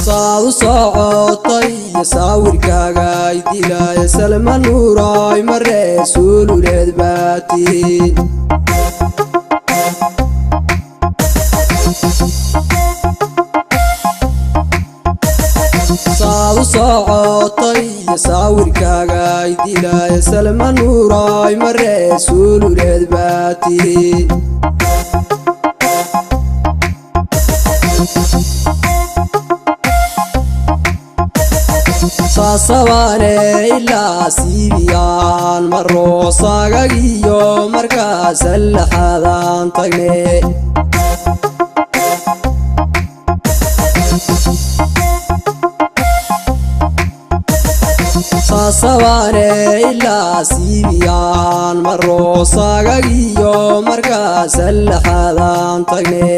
صاو صوتي يساور كاغاي ديلا يا سلمى نوراي مرة رسول ولاد باتين صاو صوتي يساور كاغاي ديلا يا سلمى نوراي مرة رسول ولاد باتين saasabane ilaa siibiyaan maroo saagagiyo markaas allaxaadaan tagne saasabane ilaa siibiyaan maroo saagagiyo markaas allaxaadaan tagne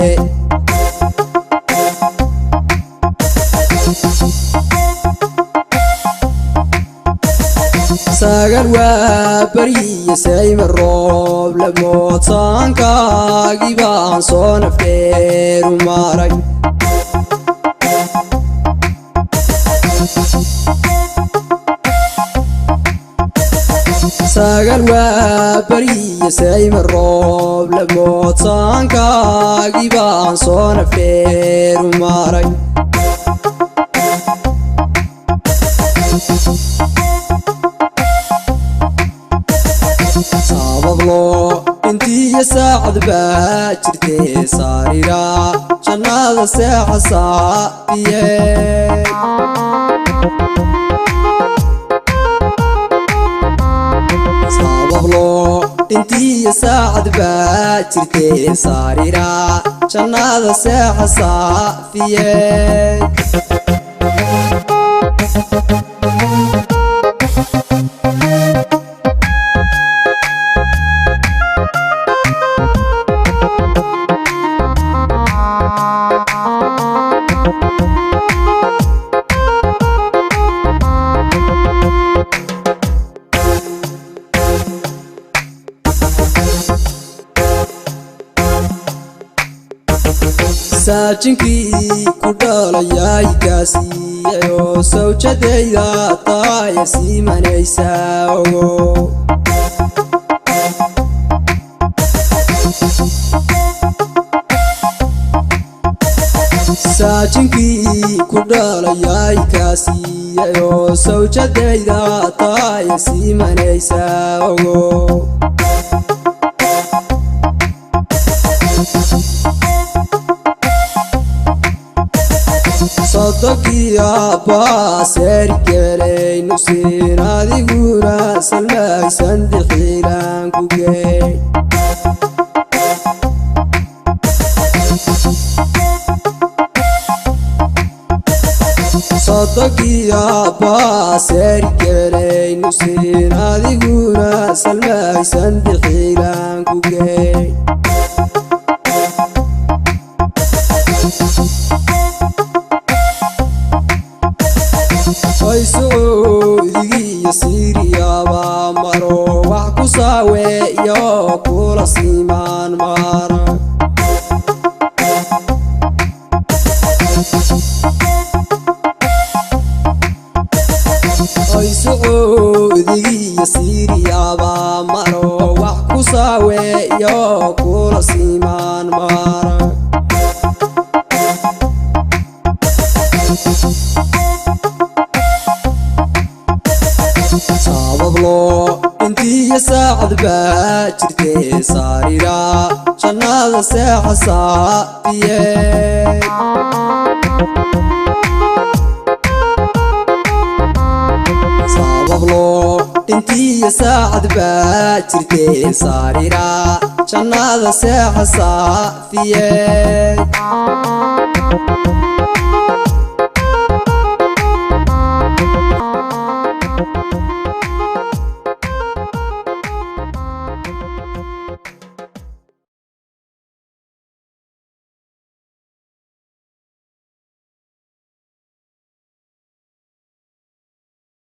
sagal waa bariya sayma roob lamootaankaagii baan soo nafteeru maray sagal waa bariya sayma roob lamootaankaagii baan soo nafteeru maray sabablo intii saacad baa jirtay saarira jannada saaca saafiye sabablo intii saacad baa jirtay saarira jannada saaca saafiye saajinkii ku dhalayay kaasiyayo sawjadayda taaya siimanaysaa ogo saajinkii ku dhalayay kaasiyayo sawjadayda taaya siimanaysaa ogo صدقيا باسر كلي نسين هذه غورا سلمى سندخيلان كوكي صدقيا باسر كلي نسين هذه غورا سلمى سندخيلان كوكي ay suudigii Siiriyaaba maro wax ku saaweeyo kula siimaan mara ay suudigii Siiriyaaba maro wax ku saaweeyo kula siimaan mara sabablo intii saacad baa jirtay saarira jannada saaca saafiye sabablo intii saacad baa jirtay saarira jannada saaca saafiye